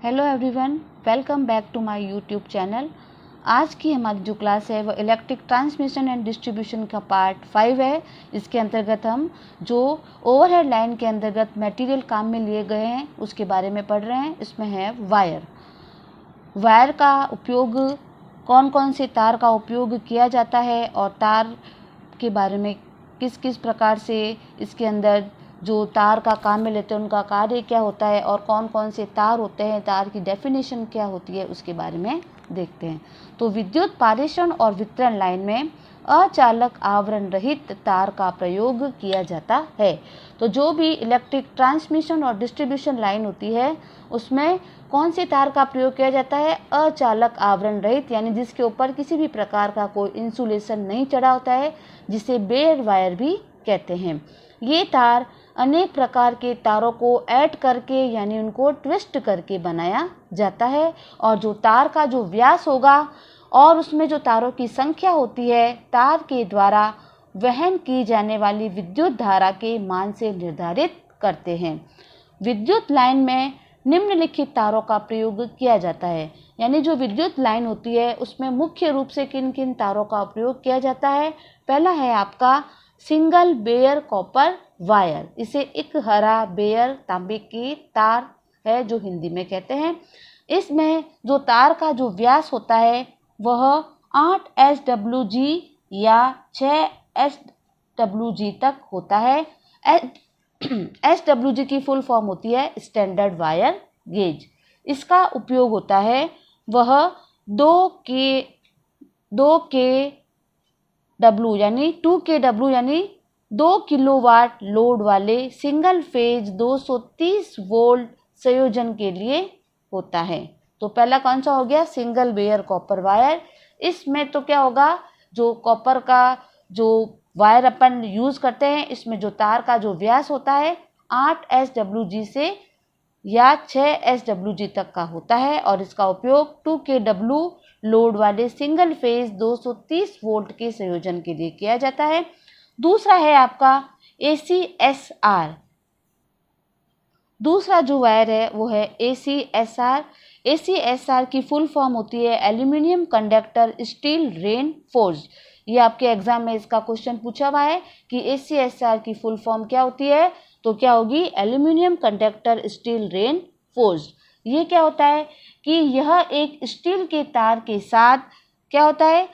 Hello everyone, welcome back to my YouTube channel. आज की हमारी जो क्लास है वो इलेक्ट्रिक ट्रांसमिशन एंड डिस्ट्रीब्यूशन का पार्ट 5 है। इसके अंतर्गत हम जो ओवरहेड लाइन के अंतर्गत मटेरियल काम में लिए गए हैं उसके बारे में पढ़ रहे हैं। इसमें है वायर का उपयोग, कौन कौन से तार का उपयोग किया जाता है और तार के बारे में किस किस प्रकार से इसके अंदर जो तार का काम में लेते हैं उनका कार्य क्या होता है और कौन कौन से तार होते हैं, तार की डेफिनेशन क्या होती है, उसके बारे में देखते हैं। तो विद्युत पारेषण और वितरण लाइन में अचालक आवरण रहित तार का प्रयोग किया जाता है। तो जो भी इलेक्ट्रिक ट्रांसमिशन और डिस्ट्रीब्यूशन लाइन होती है उसमें कौन से तार का प्रयोग किया जाता है? अचालक आवरण रहित, यानी जिसके ऊपर किसी भी प्रकार का कोई इंसुलेशन नहीं चढ़ा होता है, जिसे बेयर वायर भी कहते हैं। ये तार अनेक प्रकार के तारों को ऐड करके यानी उनको ट्विस्ट करके बनाया जाता है और जो तार का जो व्यास होगा और उसमें जो तारों की संख्या होती है तार के द्वारा वहन की जाने वाली विद्युत धारा के मान से निर्धारित करते हैं। विद्युत लाइन में निम्नलिखित तारों का प्रयोग किया जाता है, यानी जो विद्युत लाइन होती है उसमें मुख्य रूप से किन किन तारों का उपयोग किया जाता है। पहला है आपका सिंगल बेयर कॉपर वायर, इसे एक हरा बेयर तांबे की तार है जो हिंदी में कहते हैं। इसमें जो तार का जो व्यास होता है वह 8 SWG या 6 SWG तक होता है। SWG की फुल फॉर्म होती है स्टैंडर्ड वायर गेज। इसका उपयोग होता है वह 2 kW यानी 2 kW यानी 2 किलोवाट लोड वाले सिंगल फेज 230 वोल्ट संयोजन के लिए होता है। तो पहला कौन सा हो गया? Single bare copper wire. इसमें तो क्या होगा, जो कॉपर का जो वायर अपन यूज़ करते हैं इसमें जो तार का जो व्यास होता है 8 SWG से या 6 SWG तक का होता है और इसका उपयोग 2 kW लोड वाले सिंगल फेज 230 वोल्ट के संयोजन के लिए किया जाता है। दूसरा है आपका ACSR। दूसरा जो वायर है वो है ACSR। ACSR की फुल फॉर्म होती है एल्यूमिनियम कंडक्टर स्टील रेनफोर्स्ड। ये आपके एग्जाम में इसका क्वेश्चन पूछा हुआ है कि ACSR की फुल फॉर्म क्या होती है, तो क्या होगी? Aluminium conductor steel reinforced. ये क्या होता है कि यह एक स्टील के तार के साथ क्या होता है,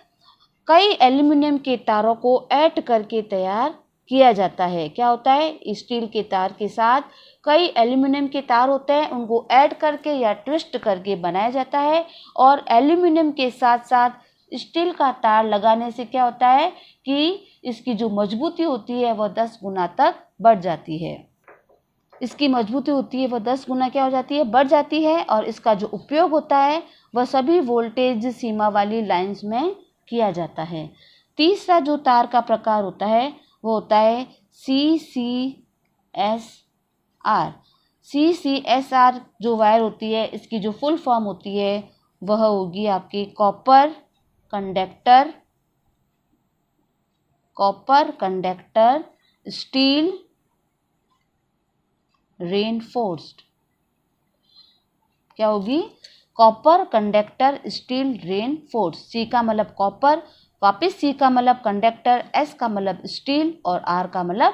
कई एल्यूमिनियम के तारों को ऐड करके तैयार किया जाता है। क्या होता है? स्टील के तार के साथ कई एल्यूमिनियम के तार होते हैं, उनको ऐड करके या ट्विस्ट करके बनाया जाता है और एल्यूमिनियम के साथ साथ स्टील का तार लगाने से क्या होता है कि इसकी जो मजबूती होती है वह 10 गुना तक बढ़ जाती है। इसकी मजबूती होती है वह 10 गुना क्या हो जाती है? बढ़ जाती है। और इसका जो उपयोग होता है वह सभी वोल्टेज सीमा वाली लाइंस में किया जाता है। तीसरा जो तार का प्रकार होता है वो होता है CCSR। CCSR जो वायर होती है इसकी जो फुल फॉर्म होती है वह होगी आपकी कॉपर कंडक्टर स्टील रेनफोर्स्ड। क्या होगी? Copper conductor steel reinforced. C का मतलब कॉपर, वापस C का मतलब कंडक्टर, S का मतलब स्टील और R का मतलब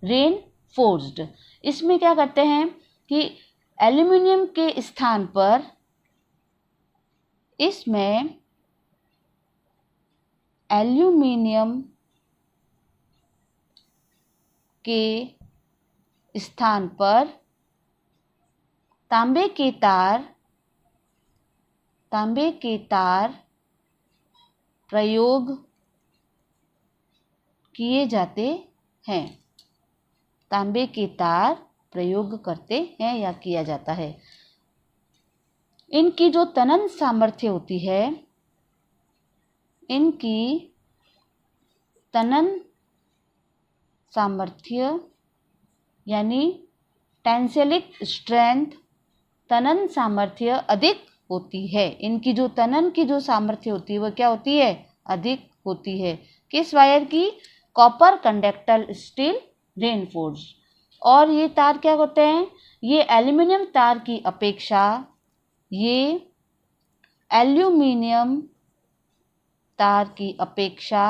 रेनफोर्स्ड। इसमें क्या करते हैं कि एल्यूमिनियम के स्थान पर इसमें एल्यूमिनियम के स्थान पर तांबे के तार प्रयोग किए जाते हैं। तांबे के तार प्रयोग करते हैं या किया जाता है। इनकी जो तनन सामर्थ्य होती है, इनकी तनन सामर्थ्य यानी टेंसिलिक स्ट्रेंथ, तनन सामर्थ्य अधिक होती है। इनकी जो तनन की जो सामर्थ्य होती है वह क्या होती है? अधिक होती है। किस वायर की? Copper conductor steel reinforced. और ये तार क्या होते हैं? ये एल्यूमिनियम तार की अपेक्षा ये एल्यूमिनियम तार की अपेक्षा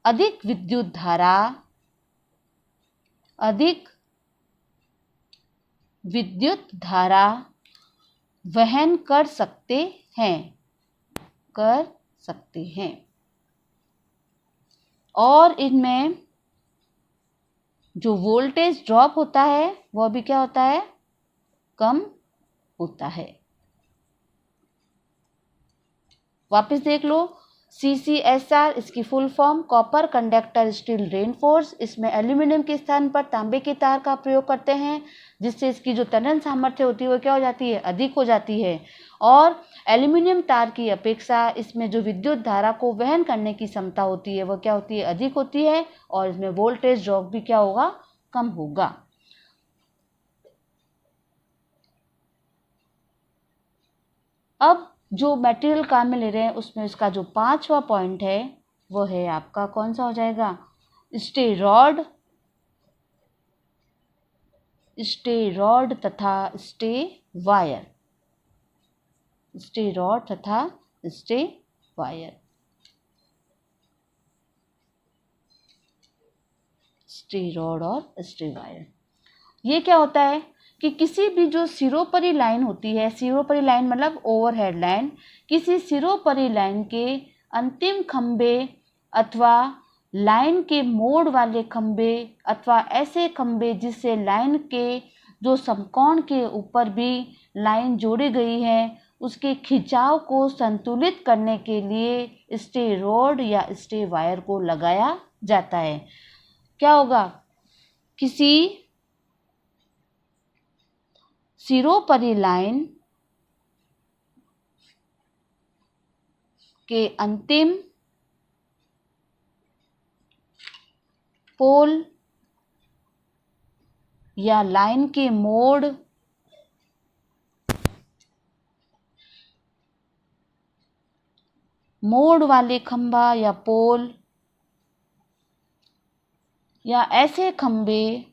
अधिक विद्युत धारा वहन कर सकते हैं और इनमें जो वोल्टेज ड्रॉप होता है वह भी क्या होता है, कम होता है। वापस देख लो, CCSR इसकी full form copper conductor steel reinforce. इसमें एल्यूमिनियम के स्थान पर तांबे की तार का प्रयोग करते हैं, जिससे इसकी जो तनन सामर्थ्य होती है वो क्या हो जाती है, अधिक हो जाती है। और एल्यूमिनियम तार की अपेक्षा इसमें जो विद्युत धारा को वहन करने की क्षमता होती है वह क्या होती है, अधिक होती है। और इसमें वोल्टेज ड्रॉप भी क्या होगा, कम होगा। अब जो मटेरियल काम में ले रहे हैं उसमें इसका जो 5वां पॉइंट है वो है आपका कौन सा हो जाएगा, स्टे रॉड तथा स्टे वायर। स्टे रॉड तथा स्टे वायर। स्टे रॉड और स्टे वायर ये क्या होता है कि किसी भी जो सिरोपरी लाइन होती है, सिरोपरी लाइन मतलब ओवरहेड लाइन, किसी सिरोपरी लाइन के अंतिम खंबे अथवा लाइन के मोड़ वाले खंबे अथवा ऐसे खंबे जिससे लाइन के जो समकोण के ऊपर भी लाइन जोड़ी गई है उसके खिंचाव को संतुलित करने के लिए स्टे रॉड या स्टे वायर को लगाया जाता है। क्या होगा, किसी सिरोपरी लाइन के अंतिम पोल या लाइन के मोड़ वाले खंभा या पोल या ऐसे खंबे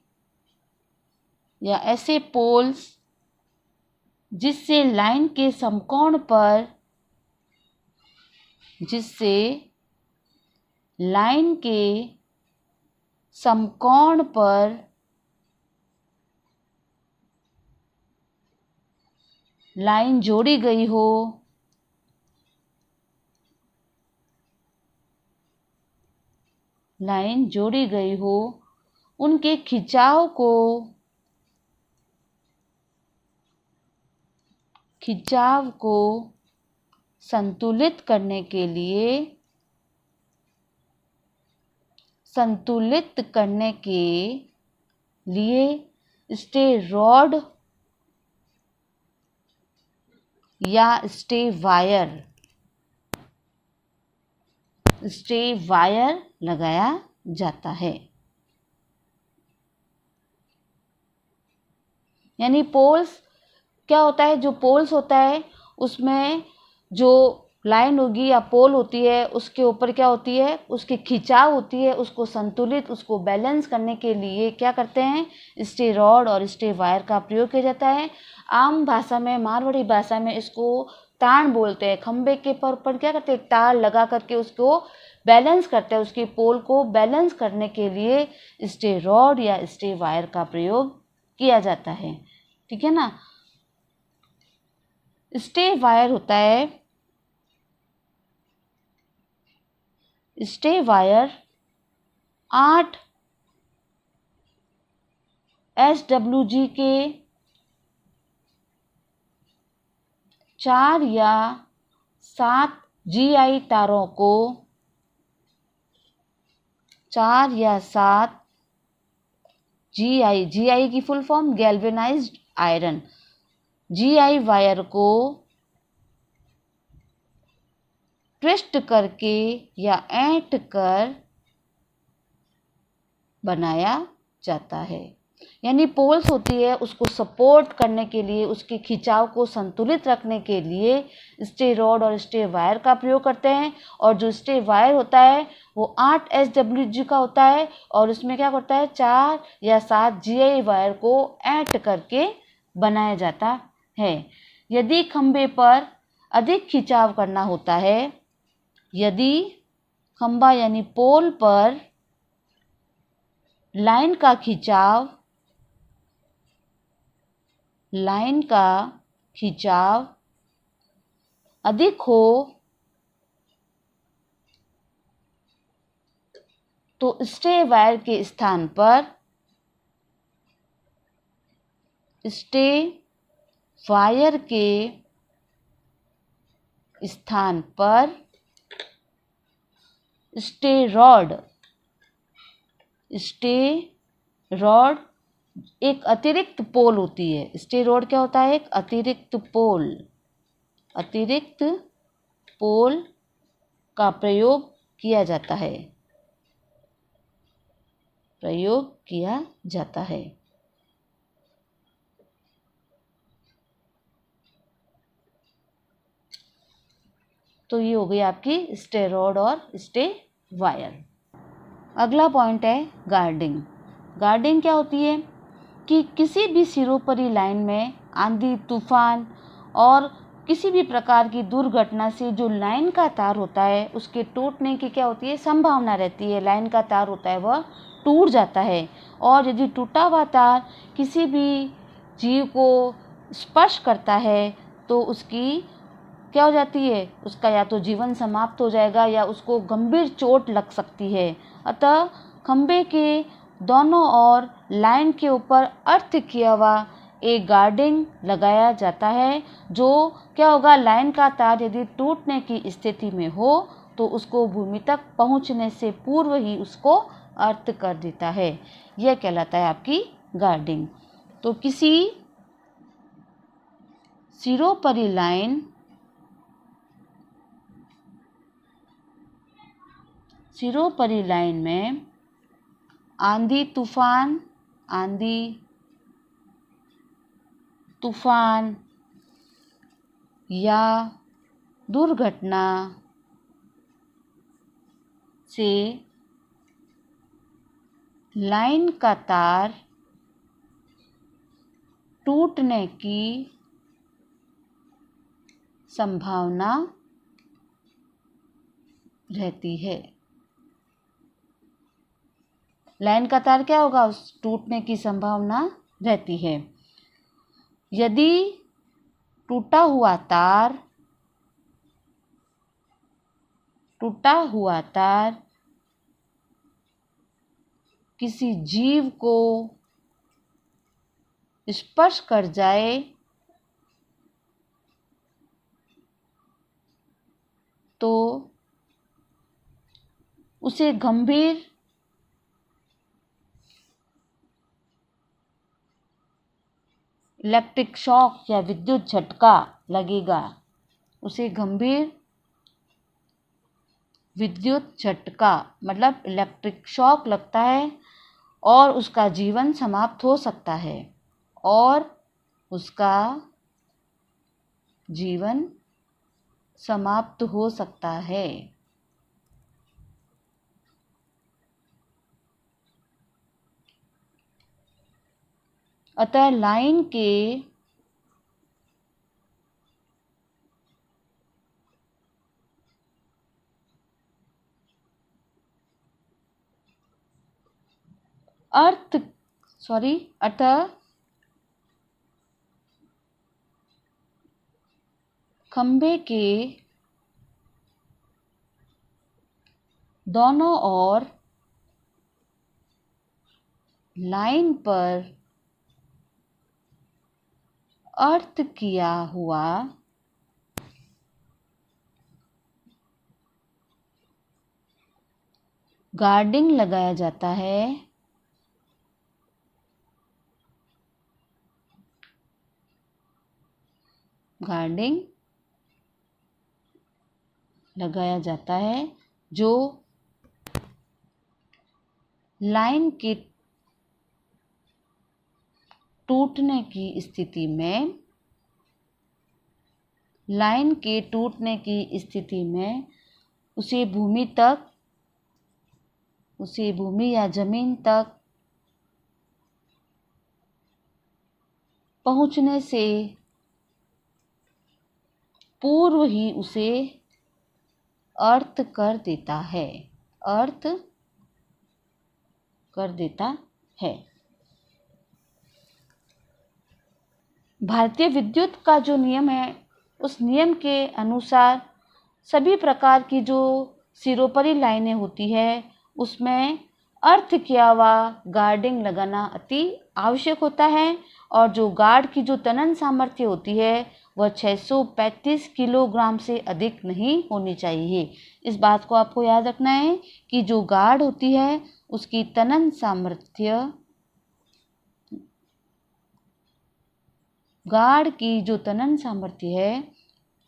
या ऐसे पोल्स जिससे लाइन के समकोण पर लाइन जोड़ी गई हो, उनके खिंचाव को संतुलित करने के लिए स्टे रॉड या स्टे वायर लगाया जाता है। यानी पोल्स क्या होता है, जो पोल्स होता है उसमें जो लाइन होगी या पोल होती है उसके ऊपर क्या होती है, उसकी खिंचाव होती है, उसको संतुलित, उसको बैलेंस करने के लिए क्या करते हैं, स्टे रॉड और स्टे वायर का प्रयोग किया जाता है। आम भाषा में, मारवाड़ी भाषा में इसको तान बोलते हैं। खंबे के पर क्या करते हैं, तार लगा करके उसको बैलेंस करते हैं, उसके पोल को बैलेंस करने के लिए स्टे रॉड या स्टे वायर का प्रयोग किया जाता है। ठीक है ना। स्टे वायर होता है, स्टे वायर 8 SWG के 4 या 7 GI तारों को 4 या 7 GI की full form galvanised iron, GI wire को ट्विस्ट करके या ऐंठ कर बनाया जाता है। यानी पोल्स होती है उसको सपोर्ट करने के लिए, उसके खिंचाव को संतुलित रखने के लिए स्टे रॉड और स्टे वायर का प्रयोग करते हैं। और जो स्टे वायर होता है वो 8 SWG का होता है और उसमें क्या करता है 4 या 7 GI वायर को ऐड करके बनाया जाता है। यदि खंभे पर अधिक खिंचाव करना होता है, यदि खंभा यानी पोल पर लाइन का खिंचाव अधिक हो तो स्टे वायर के स्थान पर स्टे रॉड एक अतिरिक्त पोल होती है। स्टे रॉड क्या होता है? एक अतिरिक्त पोल का प्रयोग किया जाता है। तो ये हो गई आपकी स्टे रॉड और स्टे वायर। अगला पॉइंट है गार्डिंग। गार्डिंग क्या होती है कि किसी भी सिरोपरी लाइन में आंधी, तूफान और किसी भी प्रकार की दुर्घटना से जो लाइन का तार होता है उसके टूटने की क्या होती है? संभावना रहती है। लाइन का तार होता है वह टूट जाता है और यदि टूटा हुआ तार किसी भी जीव को स्पर्श करता है तो उसकी क्या हो जाती है? उसका या तो जीवन समाप्त हो जाएगा या उसको गंभीर चोट लग सकती है। अतः खंभे के दोनों ओर लाइन के ऊपर अर्थ किया हुआ एक गार्डिंग लगाया जाता है, जो क्या होगा? लाइन का तार यदि टूटने की स्थिति में हो तो उसको भूमि तक पहुंचने से पूर्व ही उसको अर्थ कर देता है। यह कहलाता है आपकी गार्डिंग। तो किसी सिरोपरी लाइन में आंधी तूफान या दुर्घटना से लाइन का तार टूटने की संभावना रहती है। लाइन का तार क्या होगा? उस टूटने की संभावना रहती है। यदि टूटा हुआ तार किसी जीव को स्पर्श कर जाए तो उसे गंभीर इलेक्ट्रिक शॉक या विद्युत झटका लगेगा। उसे गंभीर विद्युत झटका मतलब इलेक्ट्रिक शॉक लगता है और उसका जीवन समाप्त हो सकता है। अतः लाइन के खंभे के दोनों ओर लाइन पर अर्थ किया हुआ गार्डिंग लगाया जाता है। जो लाइन के टूटने की स्थिति में, लाइन के टूटने की स्थिति में उसे भूमि या जमीन तक पहुंचने से पूर्व ही उसे अर्थ कर देता है, अर्थ कर देता है। भारतीय विद्युत का जो नियम है, उस नियम के अनुसार सभी प्रकार की जो सिरोपरी लाइनें होती है उसमें अर्थ किया हुआ गार्डिंग लगाना अति आवश्यक होता है। और जो गार्ड की जो तनन सामर्थ्य होती है वह 635 किलोग्राम से अधिक नहीं होनी चाहिए। इस बात को आपको याद रखना है कि जो गार्ड होती है उसकी तनन सामर्थ्य, गार्ड की जो तनन सामर्थ्य है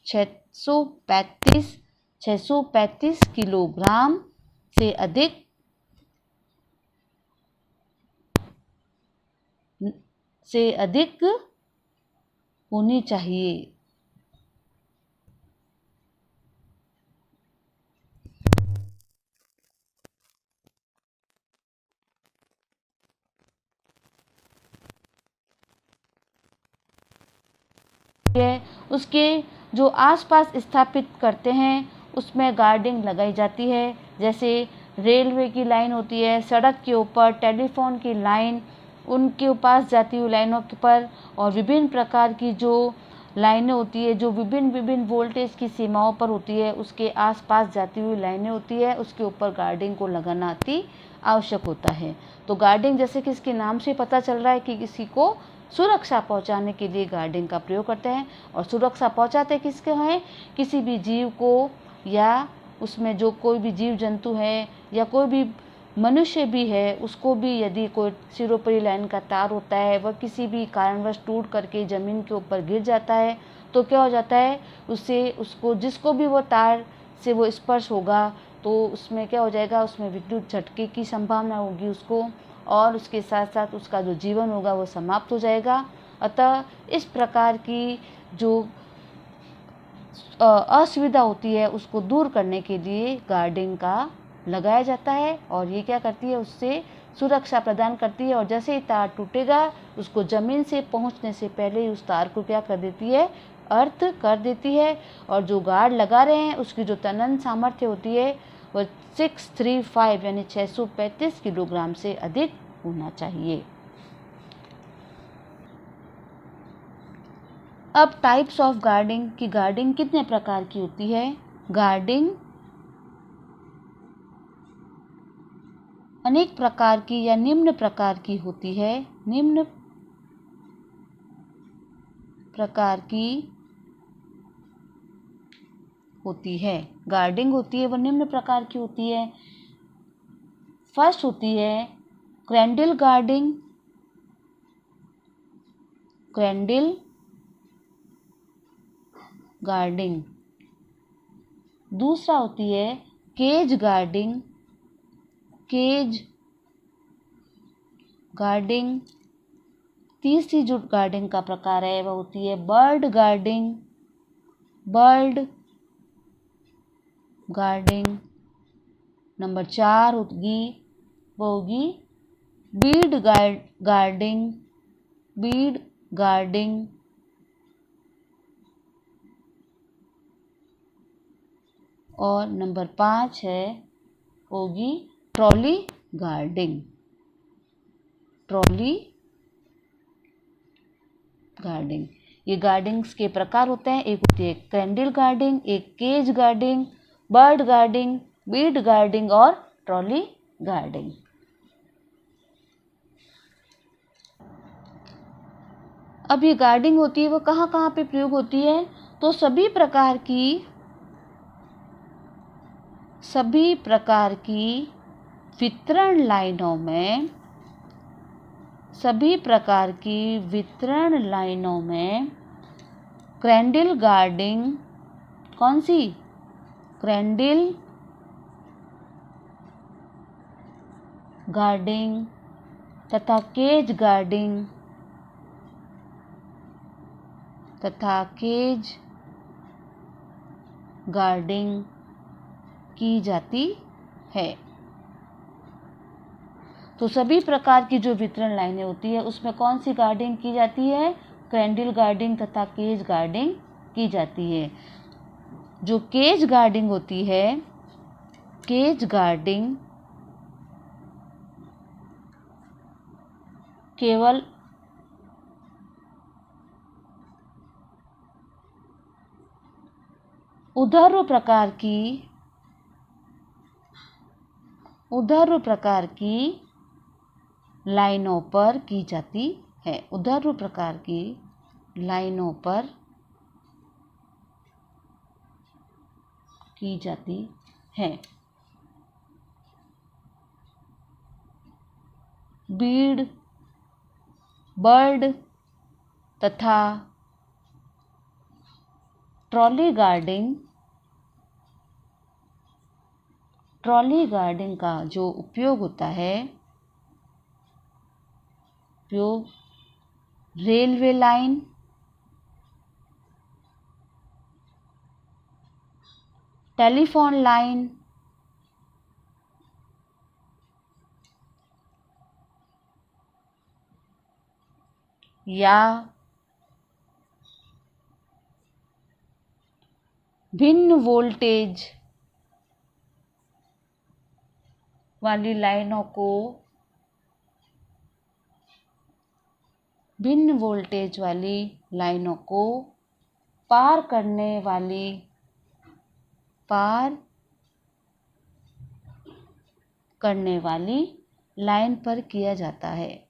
635 किलोग्राम से अधिक होनी चाहिए। उसके जो आसपास स्थापित करते हैं उसमें गार्डिंग लगाई जाती है। जैसे रेलवे की लाइन होती है, सड़क के ऊपर, टेलीफोन की लाइन, उनके पास जाती हुई लाइनों पर, और विभिन्न प्रकार की जो लाइनें होती है जो विभिन्न वोल्टेज की सीमाओं पर होती है, उसके आसपास जाती हुई लाइनें होती है, उसके ऊपर गार्डिंग को लगाना अति आवश्यक होता है। तो गार्डिंग जैसे कि इसके नाम से पता चल रहा है कि किसी को सुरक्षा पहुंचाने के लिए गार्डिंग का प्रयोग करते हैं। और सुरक्षा पहुंचाते किसके हैं? किसी भी जीव को, या उसमें जो कोई भी जीव जंतु है या कोई भी मनुष्य भी है, उसको भी यदि कोई सिरोपरी लाइन का तार होता है वह किसी भी कारणवश टूट करके ज़मीन के ऊपर गिर जाता है तो क्या हो जाता है, उसको जिसको भी वो तार से वो स्पर्श होगा तो उसमें क्या हो जाएगा, उसमें विद्युत झटके की संभावना होगी उसको, और उसके साथ साथ उसका जो जीवन होगा वो समाप्त हो जाएगा। अतः इस प्रकार की जो असुविधा होती है उसको दूर करने के लिए गार्डिंग का लगाया जाता है, और ये क्या करती है, उससे सुरक्षा प्रदान करती है। और जैसे ही तार टूटेगा उसको ज़मीन से पहुंचने से पहले ही उस तार को क्या कर देती है, अर्थ कर देती है। और जो गार्ड लगा रहे हैं उसकी जो तनन सामर्थ्य होती है वह 635 यानी 635 किलोग्राम से अधिक होना चाहिए। अब टाइप्स ऑफ गार्डिंग की गार्डिंग कितने प्रकार की होती है। गार्डिंग अनेक प्रकार की या निम्न प्रकार की होती है। निम्न प्रकार की होती है, गार्डिंग होती है वह निम्न प्रकार की होती है। फर्स्ट होती है क्रैंडल गार्डिंग, क्रैंडल गार्डिंग। दूसरा होती है केज गार्डिंग, केज गार्डिंग। तीसरी जो गार्डिंग का प्रकार है वह होती है bird guarding, bird guarding. Number 4 होगी वो होगी बीड गार्डिंग, बीड गार्डिंग। और नंबर 5 है होगी ट्रॉली गार्डिंग, ट्रॉली गार्डिंग। ये गार्डिंग्स के प्रकार होते हैं। एक होती है क्रैंडल गार्डिंग, एक cage guarding, bird guarding, bead guarding और ट्रॉली गार्डिंग। अब ये गार्डिंग होती है वो कहाँ कहाँ पे प्रयोग होती है, तो सभी प्रकार की वितरण लाइनों में, सभी प्रकार की वितरण लाइनों में क्रैंडल गार्डिंग, कौन सी, क्रैंडल गार्डिंग तथा केज गार्डिंग तथा केज गार्डिंग की जाती है। तो सभी प्रकार की जो वितरण लाइनें होती है उसमें कौन सी गार्डिंग की जाती है? क्रैंडल गार्डिंग तथा केज गार्डिंग की जाती है। जो केज गार्डिंग होती है, केज गार्डिंग केवल ऊर्ध्व प्रकार की लाइनों पर की जाती है। ऊर्ध्व प्रकार की लाइनों पर की जाती है। बीड, बर्ड तथा ट्रॉली गार्डिंग का जो उपयोग होता है, उपयोग रेलवे लाइन, टेलीफोन लाइन, या भिन्न वोल्टेज वाली लाइनों को पार करने वाली लाइन पर किया जाता है।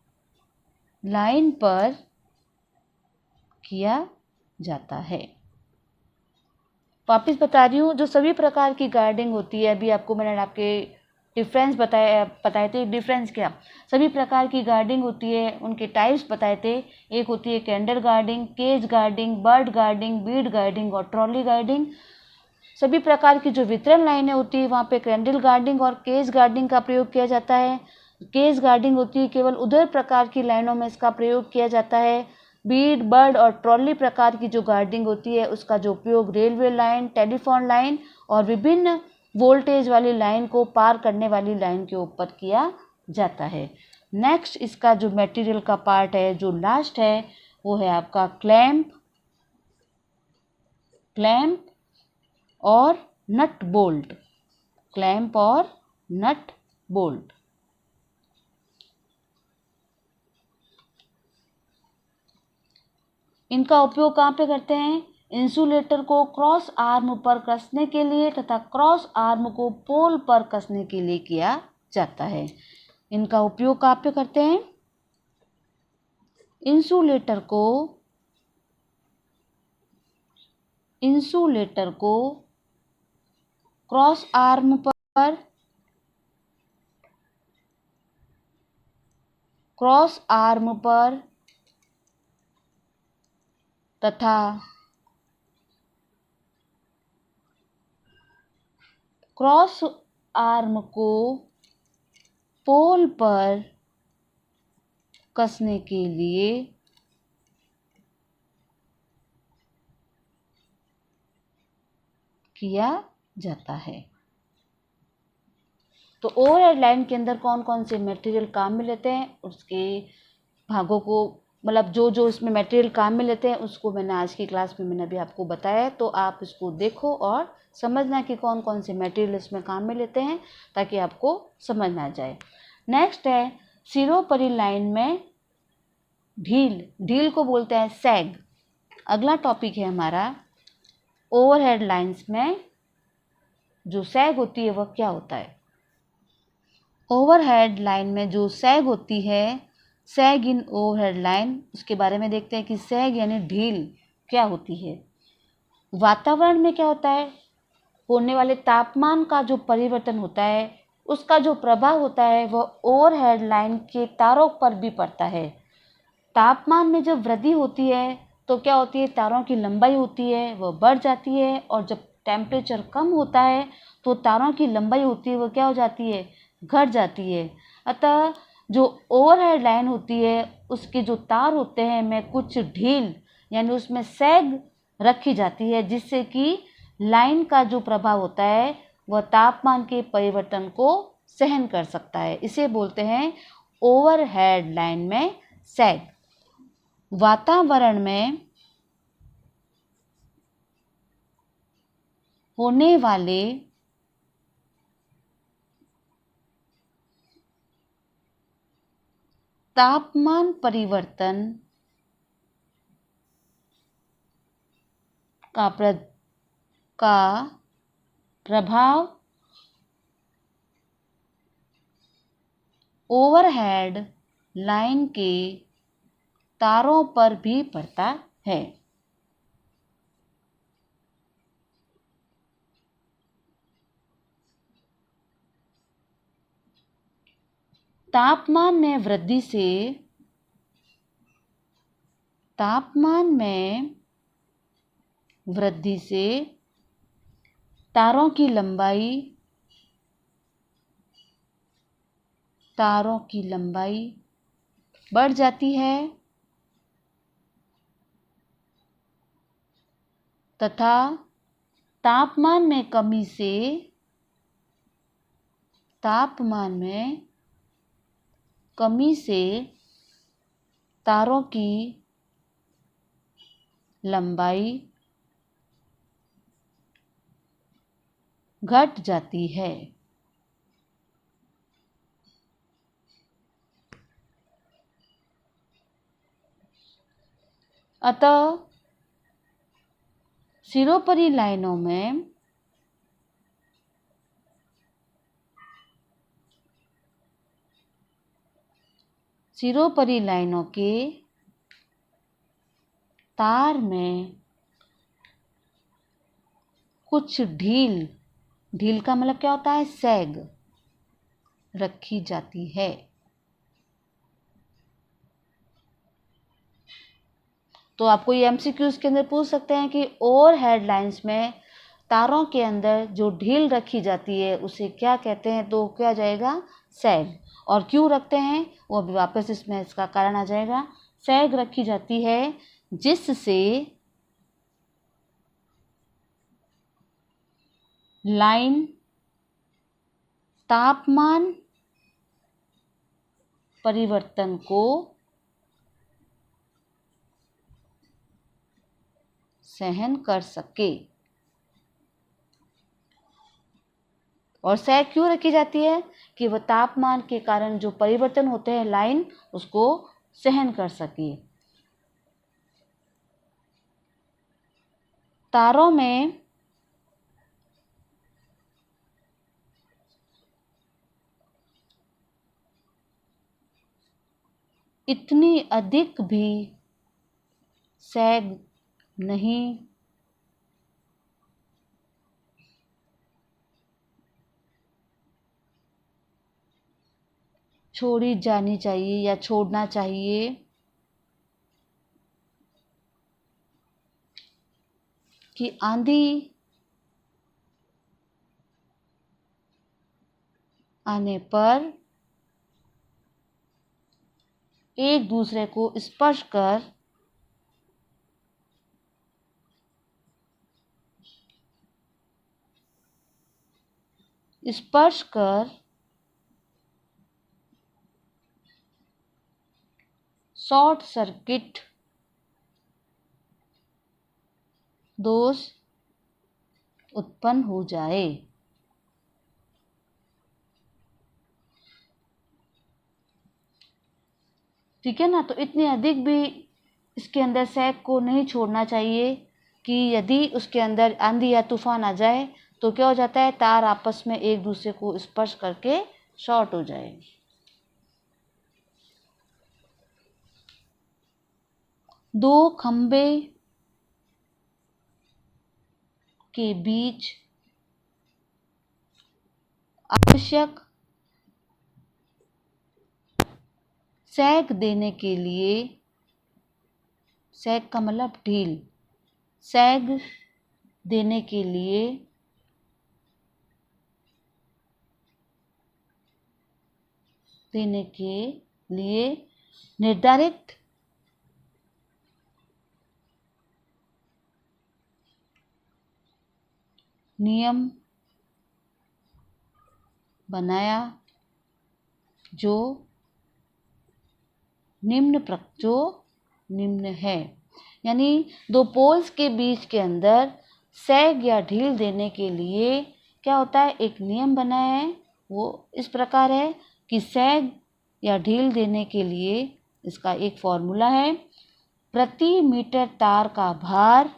लाइन पर किया जाता है। वापिस बता रही हूँ, जो सभी प्रकार की गार्डिंग होती है, अभी आपको मैंने आपके डिफरेंस बताए थे। डिफरेंस क्या? सभी प्रकार की गार्डिंग होती है, उनके टाइप्स बताए थे। एक होती है candle guarding, cage guarding, bird guarding, bead guarding और ट्रॉली गार्डिंग। सभी प्रकार की जो वितरण लाइनें होती है वहाँ पे कैंडल गार्डिंग और केज गार्डिंग का प्रयोग किया जाता है। केज गार्डिंग होती है केवल उधर प्रकार की लाइनों में इसका प्रयोग किया जाता है। बीड, बर्ड और ट्रॉली प्रकार की जो गार्डिंग होती है उसका जो उपयोग रेलवे लाइन, टेलीफोन लाइन और विभिन्न वोल्टेज वाली लाइन को पार करने वाली लाइन के ऊपर किया जाता है। नेक्स्ट इसका जो मटेरियल का पार्ट है, जो लास्ट है, वो है आपका क्लैंप और नट बोल्ट। क्लैंप और नट बोल्ट। इनका उपयोग कहाँ पे करते हैं? इंसुलेटर को क्रॉस आर्म पर कसने के लिए तथा क्रॉस आर्म को पोल पर कसने के लिए किया जाता है। इनका उपयोग कहाँ पे करते हैं? इंसुलेटर को क्रॉस आर्म पर तथा क्रॉस आर्म को पोल पर कसने के लिए किया जाता है। तो ओवरहेड लाइन के अंदर कौन कौन से मटेरियल काम में लेते हैं, उसके भागों को, मतलब जो जो इसमें मटेरियल काम में लेते हैं उसको मैंने आज की क्लास में मैंने अभी आपको बताया है। तो आप इसको देखो और समझना कि कौन कौन से मटेरियल इसमें काम में लेते हैं, ताकि आपको समझ में आ जाए। नेक्स्ट है सिरोपरी लाइन में ढील को बोलते हैं सैग। अगला टॉपिक है हमारा ओवरहेड लाइंस में जो सैग होती है वह क्या होता है। ओवरहेड लाइन में जो सैग होती है, सैग इन ओवरहेड लाइन, उसके बारे में देखते हैं कि सैग यानी ढील क्या होती है। वातावरण में क्या होता है, होने वाले तापमान का जो परिवर्तन होता है उसका जो प्रभाव होता है वह ओवरहेड लाइन के तारों पर भी पड़ता है। तापमान में जब वृद्धि होती है तो क्या होती है, तारों की लंबाई होती है वह बढ़ जाती है, और जब टेम्परेचर कम होता है तो तारों की लंबाई होती है वह क्या हो जाती है, घट जाती है। अतः जो ओवरहेड लाइन होती है उसके जो तार होते हैं में कुछ ढील यानी उसमें सैग रखी जाती है, जिससे कि लाइन का जो प्रभाव होता है वह तापमान के परिवर्तन को सहन कर सकता है। इसे बोलते हैं ओवरहेड लाइन में सैग। वातावरण में होने वाले तापमान परिवर्तन का प्रभाव ओवरहेड लाइन के तारों पर भी पड़ता है। तापमान में वृद्धि से तारों की लंबाई बढ़ जाती है तथा तापमान में कमी से तारों की लंबाई घट जाती है। अतः सिरोपरी लाइनों में के तार में कुछ ढील का मतलब क्या होता है? सैग रखी जाती है। तो आपको ये एमसीक्यूज के अंदर पूछ सकते हैं कि ओवरहेड लाइंस में तारों के अंदर जो ढील रखी जाती है उसे क्या कहते हैं? तो क्या जाएगा? सैग। और क्यों रखते हैं वो अभी वापस इसमें इसका कारण आ जाएगा। सैग रखी जाती है जिससे लाइन तापमान परिवर्तन को सहन कर सके। और सैग क्यों रखी जाती है? कि वह तापमान के कारण जो परिवर्तन होते हैं लाइन उसको सहन कर सके। तारों में इतनी अधिक भी सैग नहीं छोड़ी जानी चाहिए या छोड़ना चाहिए कि आंधी आने पर एक दूसरे को स्पर्श कर शॉर्ट सर्किट दोष उत्पन्न हो जाए। ठीक है ना? तो इतने अधिक भी इसके अंदर सैग को नहीं छोड़ना चाहिए कि यदि उसके अंदर आंधी या तूफान आ जाए तो क्या हो जाता है? तार आपस में एक दूसरे को स्पर्श करके शॉर्ट हो जाए। दो खंबे के बीच आवश्यक सैग देने के लिए, सैग का मतलब ढील, सैग देने के लिए निर्धारित नियम बनाया जो निम्न है। यानी दो पोल्स के बीच के अंदर सैग या ढील देने के लिए क्या होता है, एक नियम बनाया है। वो इस प्रकार है कि सैग या ढील देने के लिए इसका एक फॉर्मूला है, प्रति मीटर तार का भार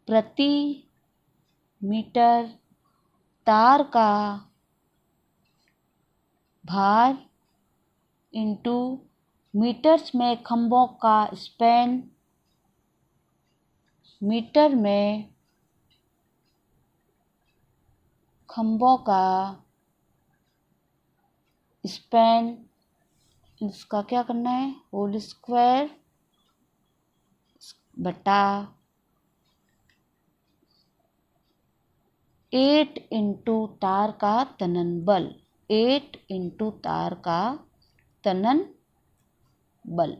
प्रति मीटर तार का भार इंटू मीटर्स में खंभों का स्पैन, मीटर में खंभों का स्पैन, इसका क्या करना है, होल स्क्वायर बटा 8 इंटू तार का तनन बल, 8 इंटू तार का तनन बल।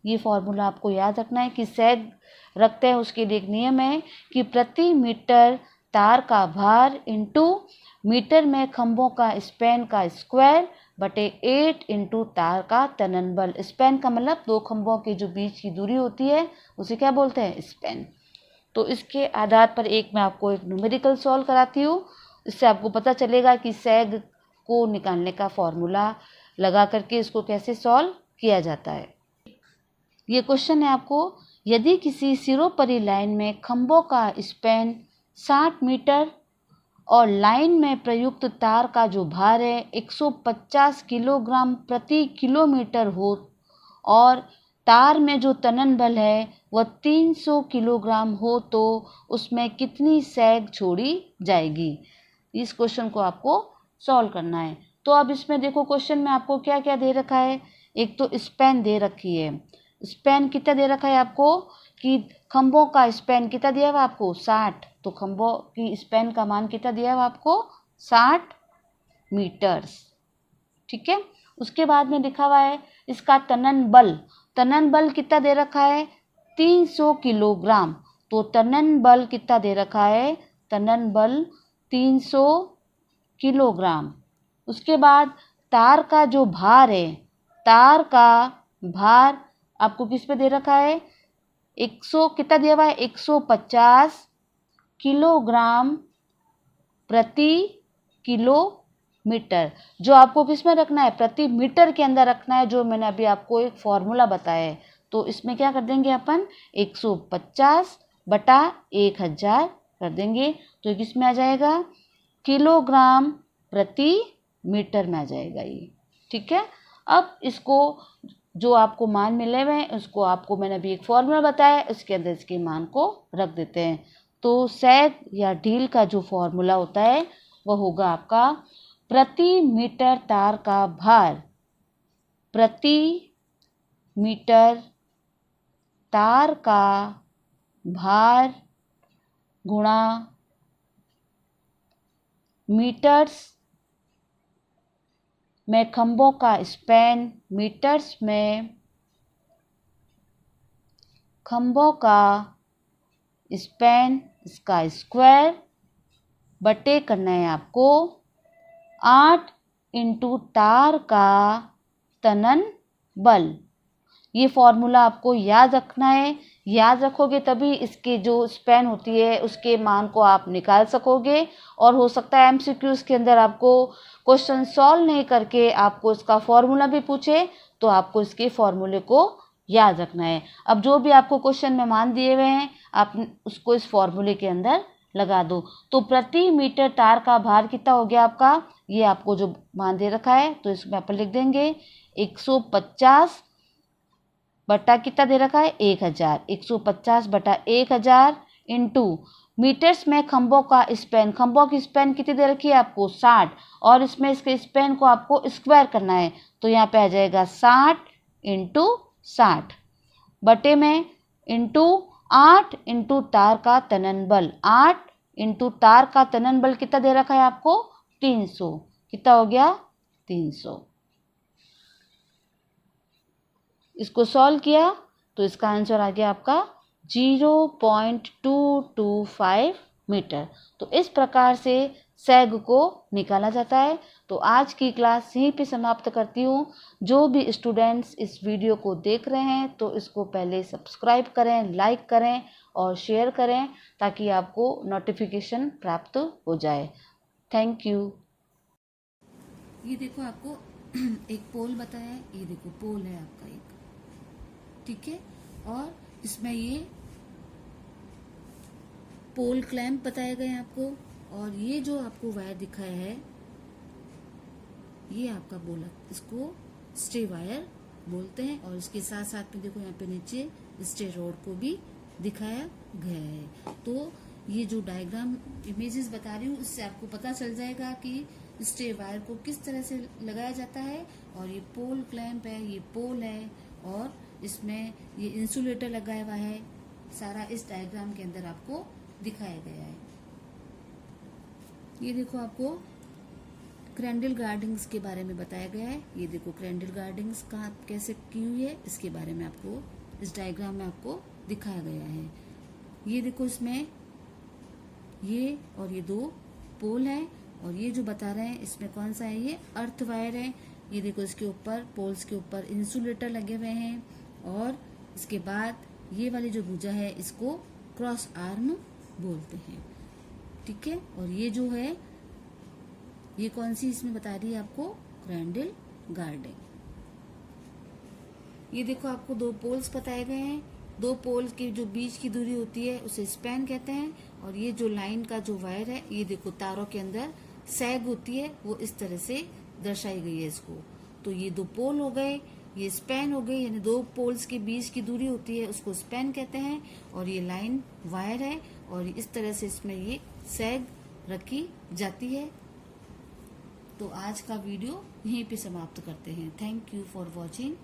ये फॉर्मूला आपको याद रखना है कि सैग रखते हैं उसके लिए एक नियम है कि प्रति मीटर तार का भार इंटू मीटर में खंभों का स्पैन का स्क्वायर बटे 8 इंटू तार का तनन बल। स्पैन का मतलब दो खंभों के जो बीच की दूरी होती है उसे क्या बोलते हैं, स्पैन। तो इसके आधार पर मैं आपको एक न्यूमेरिकल सॉल्व कराती हूँ। इससे आपको पता चलेगा कि सैग को निकालने का फॉर्मूला लगा करके इसको कैसे सॉल्व किया जाता है। ये क्वेश्चन है आपको, यदि किसी सिरोपरी लाइन में खंभों का स्पैन 60 मीटर और लाइन में प्रयुक्त तार का जो भार है 150 किलोग्राम प्रति किलोमीटर हो और तार में जो तनन बल है वह 300 किलोग्राम हो, तो उसमें कितनी सैग छोड़ी जाएगी। इस क्वेश्चन को आपको सॉल्व करना है। तो अब इसमें देखो क्वेश्चन में आपको क्या क्या दे रखा है। एक तो स्पैन दे रखी है, स्पैन कितना दे रखा है आपको कि खंभों का स्पैन कितना दिया हुआ आपको 60, तो खंभों की स्पैन का मान कितना दिया हुआ आपको 60 मीटर्स, ठीक है। उसके बाद में लिखा हुआ है इसका तनन बल कितना दे रखा है 300 किलोग्राम, तो तनन बल कितना दे रखा है, तनन बल 300 किलोग्राम। उसके बाद तार का जो भार है, तार का भार आपको किस पे दे रखा है, 100 कितना दिया हुआ है 150 किलोग्राम प्रति किलोमीटर। जो आपको किस में रखना है, प्रति मीटर के अंदर रखना है, जो मैंने अभी आपको एक फॉर्मूला बताया है। तो इसमें क्या कर देंगे अपन 150 बटा 1000 कर देंगे, तो किस में आ जाएगा किलोग्राम प्रति मीटर में आ जाएगा ये, ठीक है। अब इसको जो आपको मान मिले हुए हैं उसको आपको मैंने अभी एक फॉर्मूला बताया, इसके अंदर इसके मान को रख देते हैं। तो सैग या ढील का जो फॉर्मूला होता है वह होगा आपका प्रति मीटर तार का भार, प्रति मीटर तार का भार गुणा मीटर्स में खंभों का स्पैन, मीटर्स में खंभों का स्पैन इसका स्क्वायर बटे करना है आपको 8 इंटू तार का तनन बल। ये फॉर्मूला आपको याद रखना है, याद रखोगे तभी इसके जो स्पैन होती है उसके मान को आप निकाल सकोगे। और हो सकता है एमसीक्यूज के अंदर आपको क्वेश्चन सॉल्व नहीं करके आपको इसका फॉर्मूला भी पूछे, तो आपको इसके फॉर्मूले को याद रखना है। अब जो भी आपको क्वेश्चन में मान दिए हुए हैं आप उसको इस फॉर्मूले के अंदर लगा दो। तो प्रति मीटर तार का भार कितना हो गया आपका, ये आपको जो मान दे रखा है तो इसमें अपन लिख देंगे 150 बटा कितना दे रखा है 1000, 150 बटा 1000 इंटू मीटर्स में खंभों का स्पैन, खंभों की स्पैन कितनी दे रखी है आपको 60, और इसमें इसके स्पैन को आपको स्क्वायर करना है, तो यहाँ पे आ जाएगा 60 इंटू 60 बटे में इंटू 8 इंटू तार का तनन बल, 8 इंटू तार का तनन बल कितना दे रखा है आपको 300, कितना हो गया 300। इसको सॉल्व किया तो इसका आंसर आ गया आपका 0.225 मीटर। तो इस प्रकार से सैग को निकाला जाता है। तो आज की क्लास यहीं पे समाप्त करती हूँ। जो भी स्टूडेंट्स इस वीडियो को देख रहे हैं तो इसको पहले सब्सक्राइब करें, लाइक करें और शेयर करें ताकि आपको नोटिफिकेशन प्राप्त हो जाए। Thank you. ये देखो आपको एक पोल बताया है, ये देखो पोल है आपका एक, ठीक है। और इसमें ये पोल क्लैंप बताए गए हैं आपको, और ये जो आपको वायर दिखाया है ये आपका बोला, इसको स्टे वायर बोलते हैं। और इसके साथ साथ में देखो यहाँ पे नीचे स्टे रॉड को भी दिखाया गया है। तो ये जो डायग्राम इमेजेस बता रही हूँ इससे आपको पता चल जाएगा कि स्टे वायर को किस तरह से लगाया जाता है। और ये पोल क्लैंप है, ये पोल है, और इसमें ये इंसुलेटर लगाया हुआ है, सारा इस डायग्राम के अंदर आपको दिखाया गया है। ये देखो आपको क्रैंडल गार्डिंग्स के बारे में बताया गया है। ये देखो क्रैंडल गार्डिंग्स कहाँ कैसे की हुई है इसके बारे में आपको इस डायग्राम में आपको दिखाया गया है। ये देखो इसमें ये और ये दो पोल है, और ये जो बता रहे हैं इसमें कौन सा है, ये अर्थ वायर है। ये देखो इसके ऊपर पोल्स के ऊपर इंसुलेटर लगे हुए हैं, और इसके बाद ये वाली जो भुजा है इसको क्रॉस आर्म बोलते हैं, ठीक है। और ये जो है ये कौन सी इसमें बता रही है आपको, क्रैंडल गार्डिंग। ये देखो आपको दो पोल्स बताए गए हैं, दो पोल के जो बीच की दूरी होती है उसे स्पैन कहते हैं। और ये जो लाइन का जो वायर है, ये देखो तारों के अंदर सैग होती है वो इस तरह से दर्शाई गई है इसको। तो ये दो पोल हो गए, ये स्पैन हो गई, यानी दो पोल्स के बीच की दूरी होती है उसको स्पैन कहते हैं। और ये लाइन वायर है, और इस तरह से इसमें ये सैग रखी जाती है। तो आज का वीडियो यहीं पे समाप्त करते हैं। Thank you for watching.